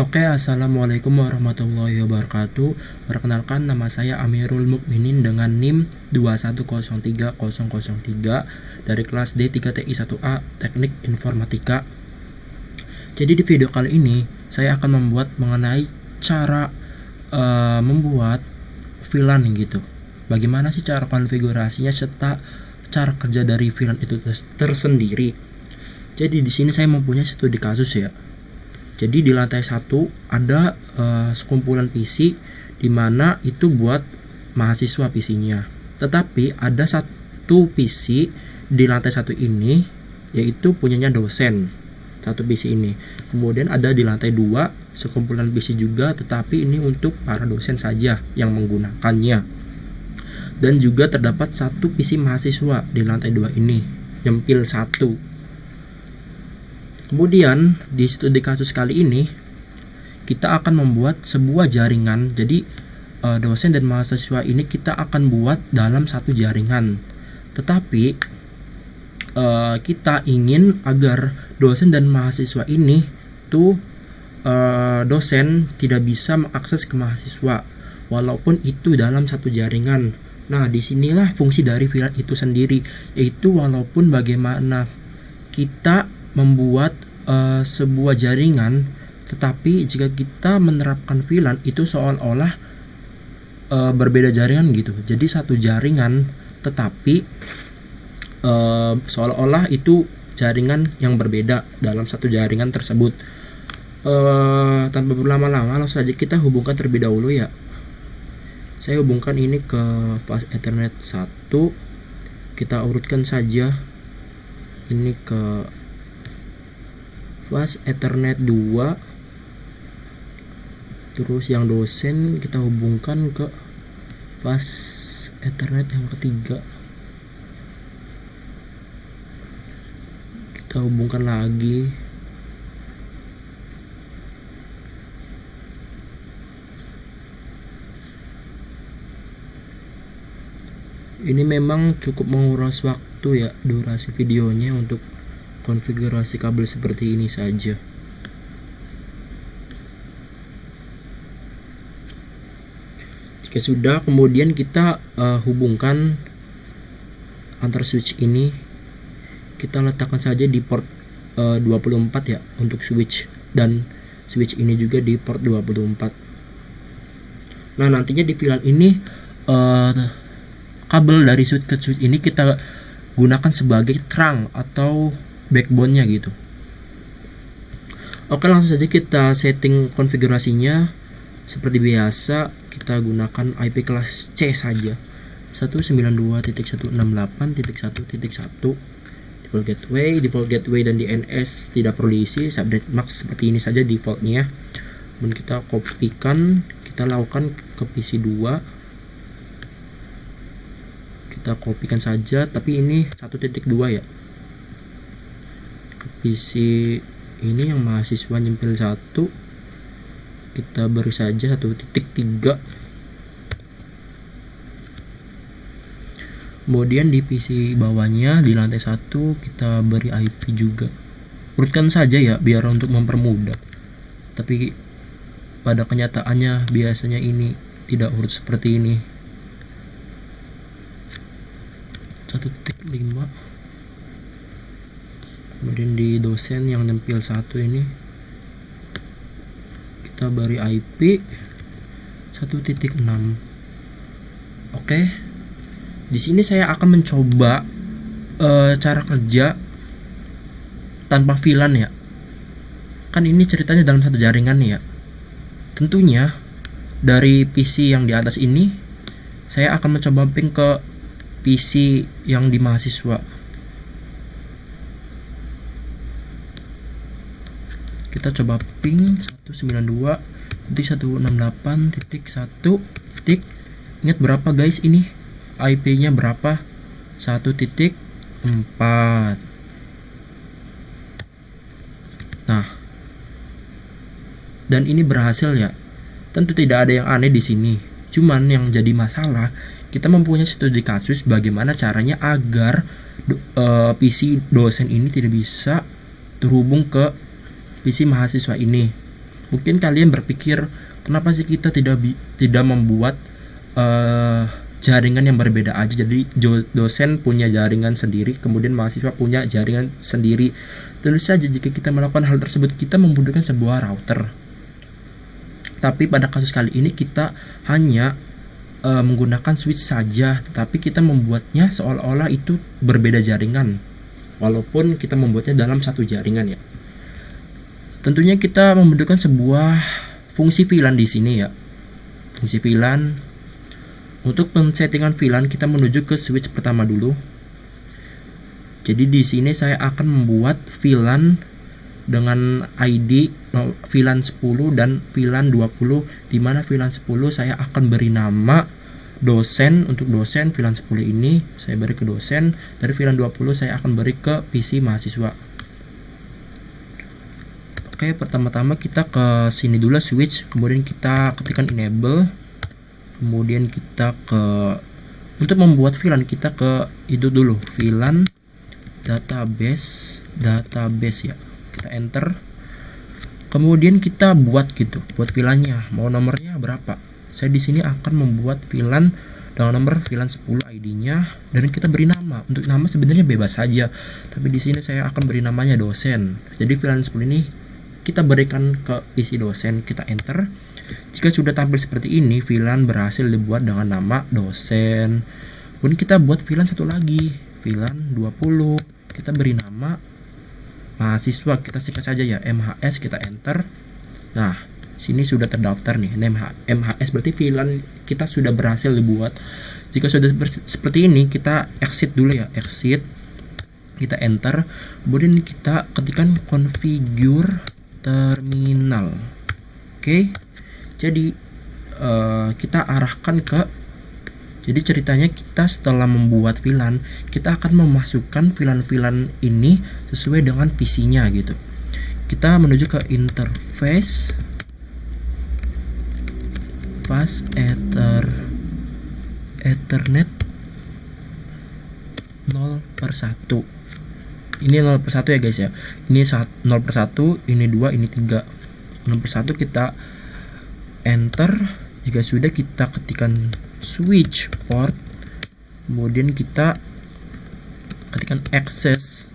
Oke, assalamualaikum warahmatullahi wabarakatuh. Perkenalkan, nama saya Amirul Mukminin dengan NIM 2103003 dari kelas D3TI1A Teknik Informatika. Jadi di video kali ini saya akan membuat mengenai cara membuat VLAN gitu. Bagaimana sih cara konfigurasinya serta cara kerja dari VLAN itu tersendiri. Jadi di sini saya mempunyai studi kasus ya. Jadi di lantai 1 ada sekumpulan PC di mana itu buat mahasiswa PC-nya. Tetapi ada satu PC di lantai 1 ini yaitu punyanya dosen. Satu PC ini. Kemudian ada di lantai 2 sekumpulan PC juga, tetapi ini untuk para dosen saja yang menggunakannya. Dan juga terdapat satu PC mahasiswa di lantai 2 ini, nyempil satu. Kemudian di studi kasus kali ini kita akan membuat sebuah jaringan. Jadi dosen dan mahasiswa ini kita akan buat dalam satu jaringan. Tetapi kita ingin agar dosen dan mahasiswa ini tuh dosen tidak bisa mengakses ke mahasiswa walaupun itu dalam satu jaringan. Nah, disinilah fungsi dari VLAN itu sendiri, yaitu walaupun bagaimana kita membuat sebuah jaringan, tetapi jika kita menerapkan VLAN itu seolah-olah berbeda jaringan gitu. Jadi satu jaringan, tetapi seolah-olah itu jaringan yang berbeda dalam satu jaringan tersebut. Tanpa berlama-lama, langsung saja kita hubungkan terlebih dahulu ya. Saya hubungkan ini ke fast Ethernet 1. Kita urutkan saja ini ke fast Ethernet 2. Terus yang dosen kita hubungkan ke fast Ethernet yang ketiga. Kita hubungkan lagi. Ini memang cukup menguras waktu ya, durasi videonya untuk konfigurasi kabel seperti ini saja. Jika sudah, kemudian kita hubungkan antar switch ini. Kita letakkan saja di port 24 ya untuk switch, dan switch ini juga di port 24. Nah, nantinya di VLAN ini kabel dari switch ke switch ini kita gunakan sebagai trunk atau backbone-nya gitu. Oke, langsung saja kita setting konfigurasinya. Seperti biasa, kita gunakan IP kelas C saja. 192.168.1.1 default gateway dan DNS tidak perlu diisi, subnet max seperti ini saja defaultnya. Kemudian kita kopikan, kita lakukan ke PC 2. Kita kopikan saja, tapi ini 1.2 ya. Ke PC ini yang mahasiswa nyempil 1, kita beri saja 1.3. Kemudian di PC bawahnya di lantai 1 kita beri IP juga. Urutkan saja ya biar untuk mempermudah. Tapi pada kenyataannya biasanya ini tidak urut seperti ini. 1.5. Kemudian di dosen yang nempel 1 ini kita beri IP 1.6. Oke. Di sini saya akan mencoba cara kerja tanpa VLAN ya. Kan ini ceritanya dalam satu jaringan nih ya. Tentunya dari PC yang di atas ini saya akan mencoba ping ke PC yang di mahasiswa. Kita coba ping 192.168.1. Ingat berapa guys ini? IP-nya berapa? 1.4. Nah, dan ini berhasil ya. Tentu tidak ada yang aneh di sini. Cuman yang jadi masalah, kita mempunyai studi kasus bagaimana caranya agar PC dosen ini tidak bisa terhubung ke PC mahasiswa ini. Mungkin kalian berpikir, kenapa sih kita tidak membuat jaringan yang berbeda aja? Jadi dosen punya jaringan sendiri, kemudian mahasiswa punya jaringan sendiri. Tentu saja jika kita melakukan hal tersebut, kita membutuhkan sebuah router. Tapi pada kasus kali ini kita hanya menggunakan switch saja, tetapi kita membuatnya seolah-olah itu berbeda jaringan, walaupun kita membuatnya dalam satu jaringan ya. Tentunya kita membutuhkan sebuah fungsi VLAN di sini ya. Fungsi VLAN. Untuk pensettingan VLAN kita menuju ke switch pertama dulu. Jadi di sini saya akan membuat VLAN dengan ID VLAN 10 dan VLAN 20, di mana VLAN 10 saya akan beri nama dosen. Untuk dosen VLAN 10 ini saya beri ke dosen, dari VLAN 20 saya akan beri ke PC mahasiswa. Oke, pertama-tama kita ke sini dulu switch, kemudian kita ketikkan enable, kemudian kita ke untuk membuat VLAN kita ke itu dulu, VLAN database ya. Kita enter, kemudian kita buat VLAN-nya, mau nomornya berapa. Saya di sini akan membuat VLAN dengan nomor VLAN 10 ID-nya, dan kita beri nama. Untuk nama sebenarnya bebas saja, tapi di sini saya akan beri namanya dosen. Jadi VLAN 10 ini kita berikan ke PC dosen, kita enter. Jika sudah tampil seperti ini, VLAN berhasil dibuat dengan nama dosen. Kemudian kita buat VLAN satu lagi, VLAN 20, kita beri nama mahasiswa, kita singkat saja ya, MHS, kita enter. Nah, sini sudah terdaftar nih, MHS, berarti VLAN kita sudah berhasil dibuat. Jika sudah seperti ini, kita exit dulu ya, exit, kita enter, kemudian kita ketikkan configure terminal. Oke, jadi kita arahkan ke, jadi ceritanya kita setelah membuat VLAN, kita akan memasukkan VLAN ini sesuai dengan PC-nya gitu. Kita menuju ke interface fast Ethernet 0/1. Ini 0/1 ya guys ya. Ini 0/1, ini 2, ini 3. 0/1 kita enter. Jika sudah, kita ketikkan switch port, kemudian kita ketikkan access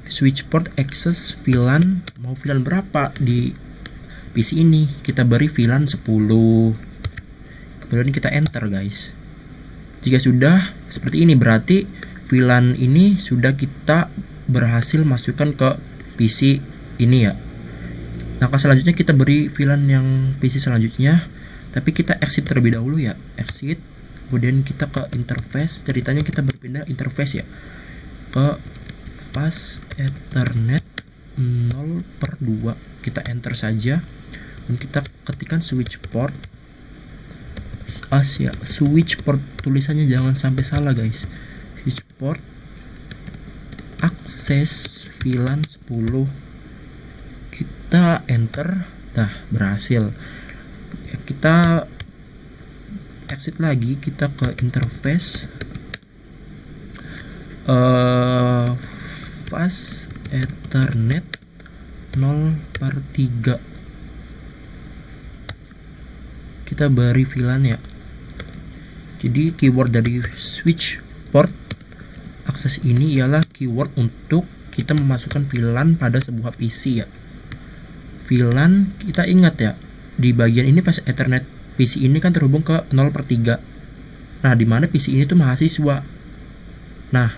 switch port, access VLAN, mau VLAN berapa di PC ini, kita beri VLAN 10, kemudian kita enter guys. Jika sudah seperti ini, berarti VLAN ini sudah kita berhasil masukkan ke PC ini ya. Langkah selanjutnya kita beri VLAN yang PC selanjutnya, tapi kita exit terlebih dahulu ya, exit, kemudian kita ke interface. Ceritanya kita berpindah interface ya ke fast Ethernet 0/2, kita enter saja dan kita ketikkan switch port. Switch port, tulisannya jangan sampai salah guys. Switch port akses VLAN 10, kita enter. Dah berhasil. Kita exit lagi, kita ke interface fast Ethernet 0/3, kita beri VLAN ya. Jadi keyword dari switch port akses ini ialah keyword untuk kita memasukkan VLAN pada sebuah PC ya. VLAN kita ingat ya, di bagian ini fast Ethernet PC ini kan terhubung ke 0/3. Nah, di mana PC ini tuh mahasiswa. Nah,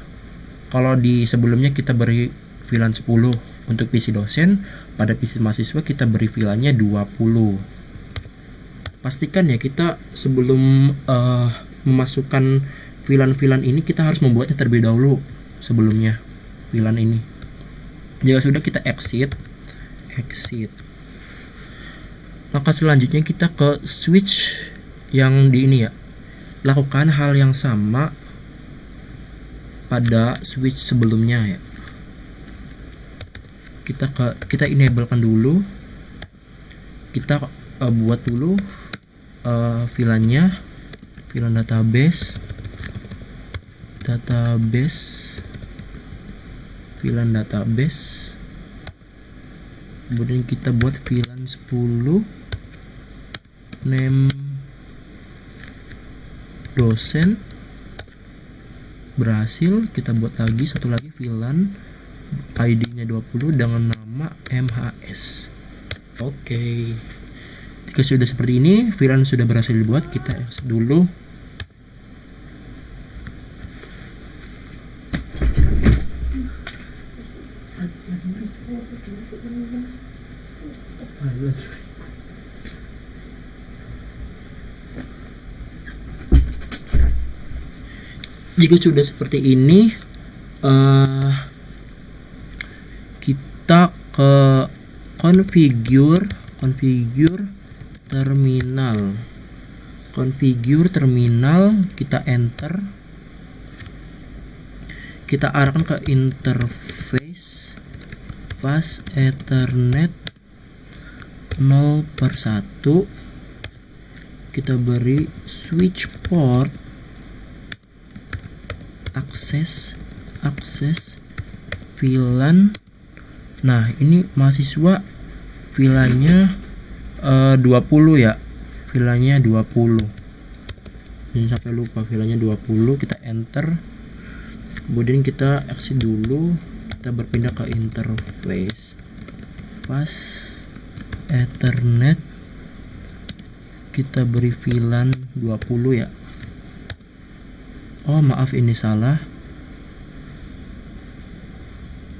kalau di sebelumnya kita beri VLAN 10 untuk PC dosen, pada PC mahasiswa kita beri VLAN-nya 20. Pastikan ya, kita sebelum memasukkan VLAN ini, kita harus membuatnya terlebih dahulu sebelumnya VLAN ini. Jika sudah, kita exit. Langkah selanjutnya kita ke switch yang di ini ya. Lakukan hal yang sama pada switch sebelumnya ya. Kita enablekan dulu. Kita buat dulu VLAN-nya, VLAN database, VLAN database. Kemudian kita buat VLAN 10, name dosen, berhasil. Kita buat lagi satu lagi VLAN, ID-nya 20 dengan nama MHS. Oke. Jika sudah seperti ini, VLAN sudah berhasil dibuat, kita exit dulu. Jika sudah seperti ini, kita ke configure terminal. Configure terminal, kita enter. Kita arahkan ke interface fast Ethernet 0/1. Kita beri switch port akses VLAN. Nah, ini mahasiswa VLAN-nya 20 ya. VLAN-nya 20. Jangan sampai lupa VLAN-nya 20. Kita enter. Kemudian kita exit dulu. Kita berpindah ke interface fast Ethernet. Kita beri VLAN 20 ya. Oh, maaf, ini salah.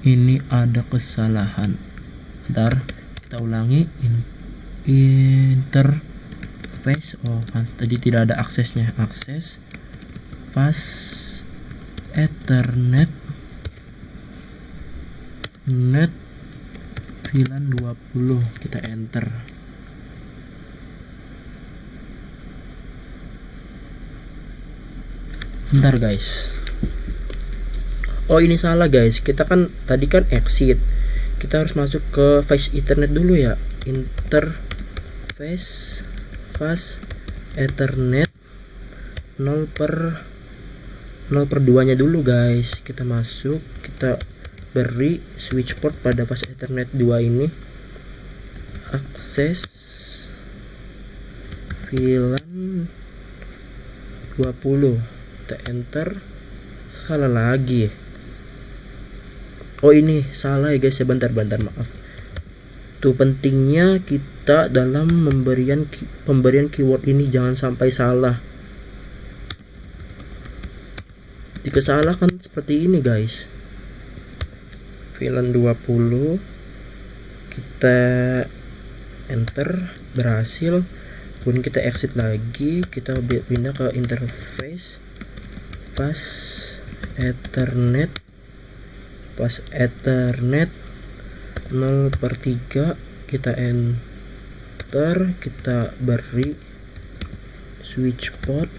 Ini ada kesalahan. Bentar, kita ulangi. Interface. Oh, kan tadi tidak ada aksesnya. Akses fast Ethernet net VLAN 20. Kita enter. Bentar guys. Oh, ini salah guys. Kita kan tadi kan exit. Kita harus masuk ke fast Ethernet dulu ya. Interface fast Ethernet 0/2 nya dulu guys. Kita masuk, kita beri switch port pada fast Ethernet 2 ini. Akses VLAN 20. Kita enter. Salah lagi. Oh, ini salah ya guys. Bentar, maaf. Tuh, pentingnya kita dalam pemberian keyword ini jangan sampai salah. Jika salah kan seperti ini guys. VLAN 20. Kita enter, berhasil. Kemudian kita exit lagi. Kita pindah ke interface fast Ethernet 0/3. Kita enter. Kita beri switch port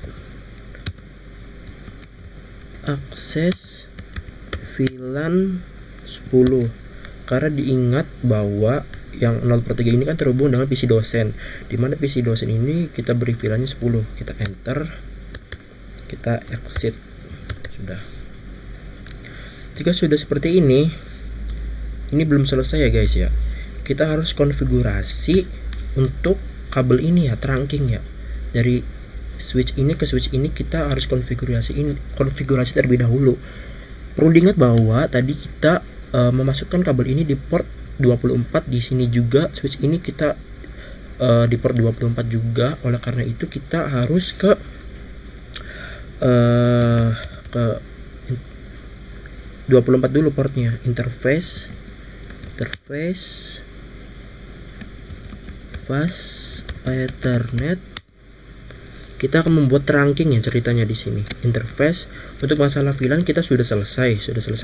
akses VLAN 10. Karena diingat bahwa yang 0/3 ini kan terhubung dengan PC dosen, dimana PC dosen ini kita beri VLAN-nya 10. Kita enter. Kita exit. Sudah. Jika sudah seperti ini belum selesai ya guys ya. Kita harus konfigurasi untuk kabel ini ya, trunking ya. Dari switch ini ke switch ini kita harus konfigurasi terlebih dahulu. Perlu diingat bahwa tadi kita memasukkan kabel ini di port 24. Di sini juga switch ini kita di port 24 juga. Oleh karena itu kita harus ke 24 dulu portnya. Interface fast Ethernet. Kita akan membuat trunking ya ceritanya di sini. Interface untuk masalah VLAN kita sudah selesai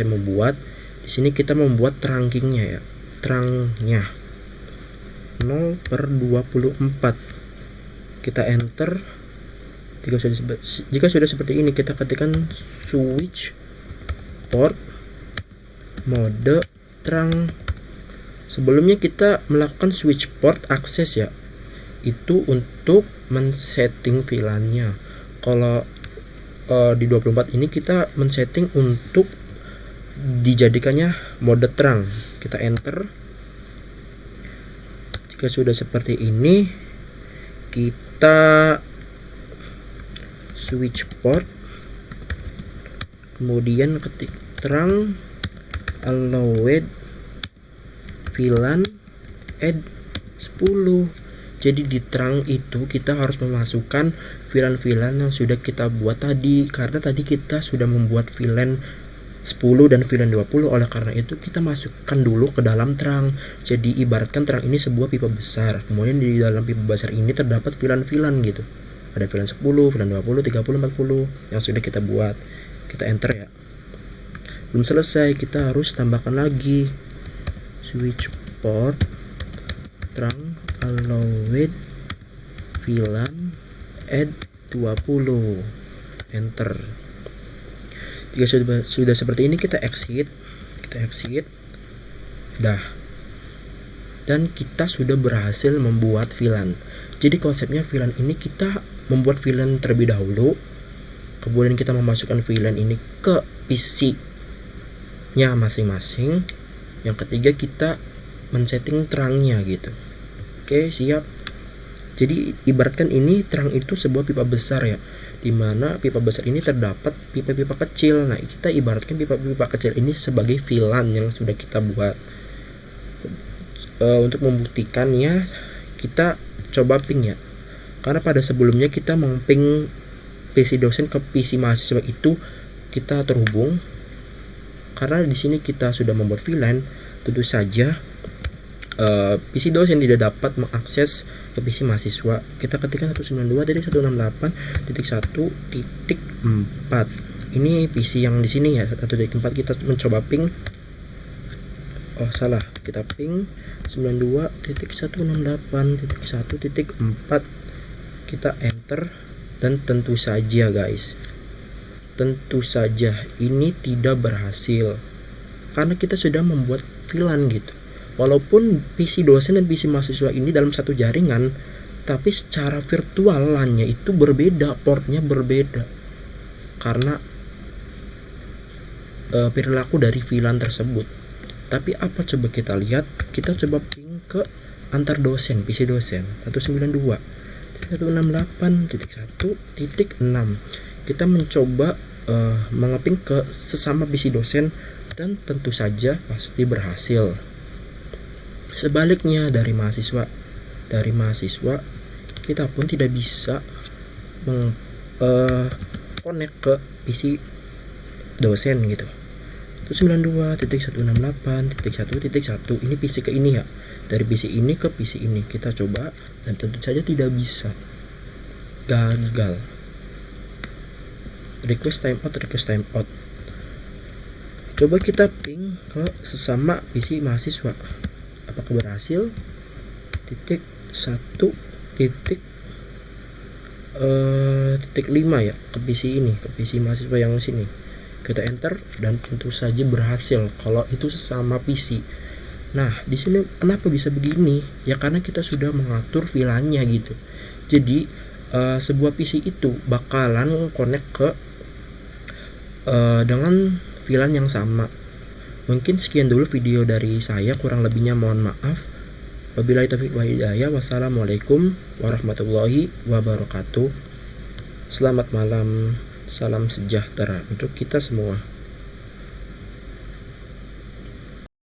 membuat. Di sini kita membuat trunkingnya ya. Trunknya 0/24. Kita enter. Jika sudah seperti ini, kita ketikkan switch port mode trunk. Sebelumnya kita melakukan switch port akses ya, itu untuk men-setting VLAN-nya. Kalau di 24 ini kita men-setting untuk dijadikannya mode trunk. Kita enter. Jika sudah seperti ini, kita switch port, kemudian ketik terang allowed VLAN add 10. Jadi di terang itu kita harus memasukkan VLAN yang sudah kita buat tadi, karena tadi kita sudah membuat VLAN 10 dan VLAN 20. Oleh karena itu kita masukkan dulu ke dalam terang. Jadi ibaratkan terang ini sebuah pipa besar, kemudian di dalam pipa besar ini terdapat VLAN gitu. Ada VLAN 10, VLAN 20, 30, 40 yang sudah kita buat. Kita enter ya. Belum selesai, kita harus tambahkan lagi switch port terang allowed VLAN add 20, enter. Jika sudah seperti ini, kita exit, dah, dan kita sudah berhasil membuat VLAN. Jadi konsepnya VLAN ini, kita membuat VLAN terlebih dahulu, kemudian kita memasukkan VLAN ini ke PC nya masing-masing. Yang ketiga, kita men-setting terangnya gitu. Oke, siap. Jadi ibaratkan ini terang itu sebuah pipa besar ya, dimana pipa besar ini terdapat pipa-pipa kecil. Nah, kita ibaratkan pipa-pipa kecil ini sebagai VLAN yang sudah kita buat. Untuk membuktikannya, kita coba ping ya, karena pada sebelumnya kita meng-ping PC dosen ke PC mahasiswa itu kita terhubung. Karena di sini kita sudah membuat VLAN, tentu saja PC dosen tidak dapat mengakses ke PC mahasiswa. Kita ketikkan 192.168.1.4. Ini PC yang di sini ya, 1.4. Kita mencoba ping. Oh, salah. Kita ping 92.168.1.4. Kita enter, dan tentu saja guys, ini tidak berhasil karena kita sudah membuat VLAN gitu. Walaupun PC dosen dan PC mahasiswa ini dalam satu jaringan, tapi secara virtual LAN-nya itu berbeda, portnya berbeda karena perilaku dari VLAN tersebut. Tapi apa, coba kita lihat, kita coba ping ke antar dosen, PC dosen 192.168.1.6. kita mencoba mengeping ke sesama PC dosen, dan tentu saja pasti berhasil. Sebaliknya dari mahasiswa kita pun tidak bisa connect ke PC dosen gitu. 192.168.1.1 ini PC ke ini ya, dari PC ini ke PC ini kita coba, dan tentu saja tidak bisa, gagal. Request timeout. Coba kita ping ke sesama PC mahasiswa, apakah berhasil? Titik 1.5 ya, ke PC ini, ke PC mahasiswa yang sini. Kita enter, dan tentu saja berhasil kalau itu sesama PC. Nah, di sini kenapa bisa begini? Ya karena kita sudah mengatur VLAN-nya gitu. Jadi sebuah PC itu bakalan connect ke dengan VLAN yang sama. Mungkin sekian dulu video dari saya, kurang lebihnya mohon maaf. Wabillahi taufiq wal hidayah. Wassalamualaikum warahmatullahi wabarakatuh. Selamat malam, salam sejahtera untuk kita semua.